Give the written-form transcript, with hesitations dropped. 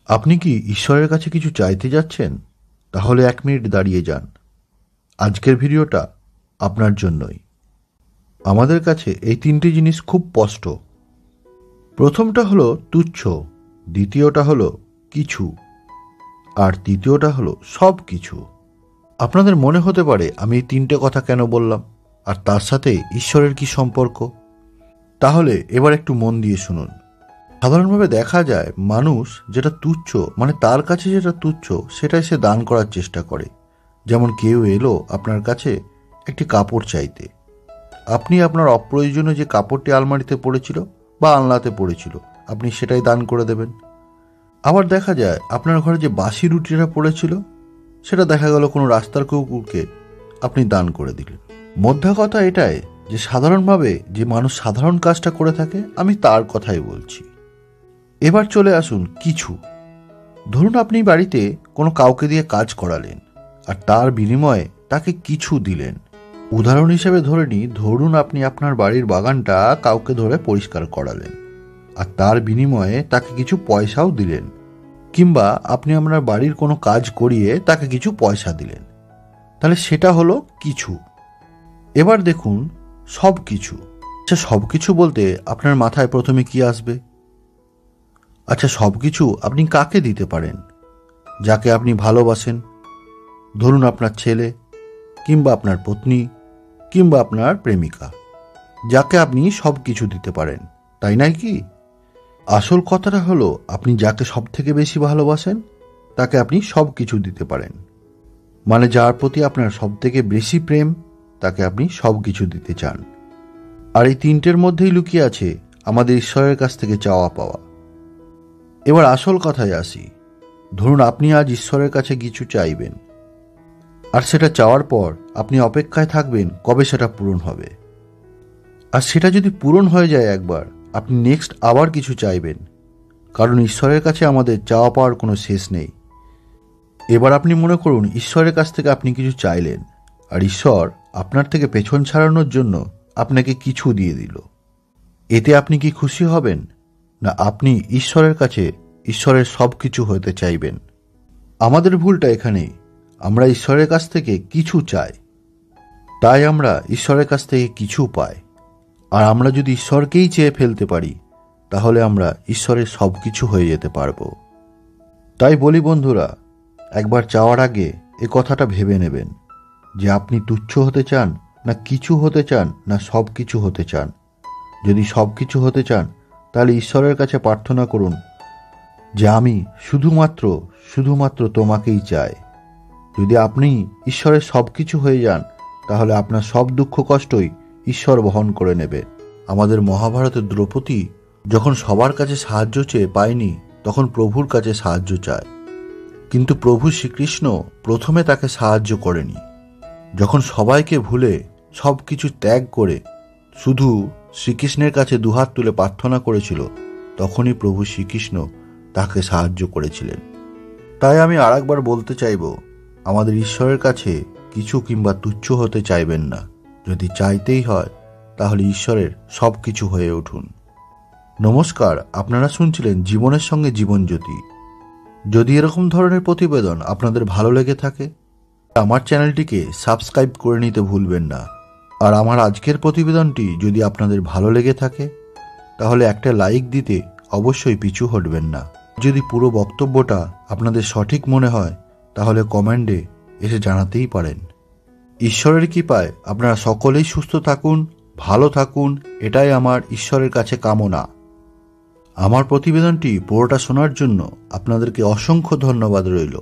আপনি কি ঈশ্বরের কাছে কিছু চাইতে যাচ্ছেন? তাহলে 1 মিনিট দাঁড়িয়ে যান। আজকের ভিডিওটা আপনার জন্যই। আমাদের কাছে এই 3টি জিনিস খুব স্পষ্ট। প্রথমটা হলো তুচ্ছ, দ্বিতীয়টা হলো কিছু, আর তৃতীয়টা হলো সব কিছু। আপনাদের মনে হতে পারে আমি এই 3টে কথা কেন বললাম, আর তার সাথে ঈশ্বরের কি সম্পর্ক? তাহলে এবার একটু মন দিয়ে শুনুন। সাধারণভাবে দেখা যায় মানুষ যেটা তুচ্ছ, মানে তার কাছে যেটা তুচ্ছ সেটাই সে দান করার চেষ্টা করে। যেমন কেউ এলো আপনার কাছে একটি কাপড় চাইতে, আপনি আপনার অপ্রয়োজনীয় যে কাপড়টি আলমারিতে পড়েছিল বা আলনাতে পড়েছিল আপনি সেটাই দান করে দেবেন। আবার দেখা যায় আপনার ঘরে যে বাসি রুটিটা পড়েছিল সেটা দেখা গেল কোনো রাস্তার কুকুরকে আপনি দান করে দিলেন। মোদ্দা কথা এটাই যে সাধারণভাবে যে মানুষ সাধারণ কাজটা করে থাকে আমি তার কথাই বলছি। এবার চলে আসুন কিছু। ধরুন আপনি বাড়িতে কোনো কাউকে দিয়ে কাজ করালেন আর তার বিনিময়ে তাকে কিছু দিলেন। উদাহরণ হিসেবে ধরুন আপনি আপনার বাড়ির বাগানটা কাউকে ধরে পরিষ্কার করালেন আর তার বিনিময়ে তাকে কিছু পয়সাও দিলেন, কিংবা আপনি আপনার বাড়ির কোনো কাজ করিয়ে তাকে কিছু পয়সা দিলেন, তাহলে সেটা হলো কিছু। এবার দেখুন সব কিছু। আচ্ছা, সব কিছু বলতে আপনার মাথায় প্রথমে কি আসবে? আচ্ছা, সব কিছু আপনি কাকে দিতে পারেন? যাকে আপনি ভালোবাসেন, ধরুন আপনার ছেলে, কিংবা আপনার পত্নী, কিংবা আপনার প্রেমিকা, যাকে আপনি সব কিছু দিতে পারেন, তাই নয় কি? আসল কথাটা হলো আপনি যাকে সব থেকে বেশি ভালোবাসেন তাকে আপনি সব কিছু দিতে পারেন, মানে যার প্রতি আপনার সব থেকে বেশি প্রেম তাকে আপনি সব কিছু দিতে চান। আর এই 3টের মধ্যেই লুকিয়ে আছে আমাদের ঈশ্বরের কাছ থেকে চাওয়া পাওয়া। এবার আসল কথায় আসি। ধরুন আপনি আজ ঈশ্বরের কাছে কিছু চাইবেন, আর সেটা চাওয়ার পর আপনি অপেক্ষায় থাকবেন কবে সেটা পূরণ হবে। আর সেটা যদি পূরণ হয়ে যায় একবার, আপনি নেক্সট আবার কিছু চাইবেন, কারণ ঈশ্বরের কাছে আমাদের চাওয়া পাওয়ার কোনো শেষ নেই। এবার আপনি মনে করুন ঈশ্বরের কাছ থেকে আপনি কিছু চাইলেন, আর ঈশ্বর আপনার থেকে পেছন ছাড়ানোর জন্য আপনাকে কিছু দিয়ে দিল। এতে আপনি কি খুশি হবেন, না আপনি ঈশ্বরের কাছে ঈশ্বরের সব কিছু হতে চাইবেন? আমাদের ভুলটা এখানেই, আমরা ঈশ্বরের কাছ থেকে কিছু চাই, তাই আমরা ঈশ্বরের কাছ থেকে কিছু পাই। আর আমরা যদি ঈশ্বরকেই চেয়ে ফেলতে পারি তাহলে আমরা ঈশ্বরের সব কিছু হয়ে যেতে পারব। তাই বলি বন্ধুরা, একবার চাওয়ার আগে এ কথাটা ভেবে নেবেন যে আপনি তুচ্ছ হতে চান, না কিছু হতে চান, না সব কিছু হতে চান। যদি সব কিছু হতে চান তাহলে ঈশ্বরের কাছে প্রার্থনা করুন যে আমি শুধুমাত্র তোমাকেই চাই। যদি আপনি ঈশ্বরের সব কিছু হয়ে যান তাহলে আপনার সব দুঃখ কষ্টই ঈশ্বর বহন করে নেবে। আমাদের মহাভারতের দ্রৌপদী যখন সবার কাছে সাহায্য চেয়ে পায়নি তখন প্রভুর কাছে সাহায্য চায়, কিন্তু প্রভু শ্রীকৃষ্ণ প্রথমে তাকে সাহায্য করেনি। যখন সবাইকে ভুলে সব কিছু ত্যাগ করে শুধু শ্রীকৃষ্ণের কাছে দুহাত তুলে প্রার্থনা করেছিল, তখনই প্রভু শ্রীকৃষ্ণ তাকে সাহায্য করেছিলেন। তাই আমি আরেকবার বলতে চাইব, আমাদের ঈশ্বরের কাছে কিছু কিংবা তুচ্ছ হতে চাইবেন না। যদি চাইতেই হয় তাহলে ঈশ্বরের সব কিছু হয়ে উঠুন। নমস্কার, আপনারা শুনছিলেন জীবনের সঙ্গে জীবনজ্যোতি। যদি এরকম ধরনের প্রতিবেদন আপনাদের ভালো লেগে থাকে আমার চ্যানেলটিকে সাবস্ক্রাইব করে নিতে ভুলবেন না। আর আমার আজকের প্রতিবেদনটি যদি আপনাদের ভালো লেগে থাকে তাহলে একটা লাইক দিতে অবশ্যই পিছু হটবেন না। যদি পুরো বক্তব্যটা আপনাদের সঠিক মনে হয় তাহলে কমেন্টে এসে জানাতেই পারেন। ঈশ্বরের কৃপায় আপনারা সকলেই সুস্থ থাকুন, ভালো থাকুন, এটাই আমার ঈশ্বরের কাছে কামনা। আমার প্রতিবেদনটি পুরোটা শোনার জন্য আপনাদেরকে অসংখ্য ধন্যবাদ রইল।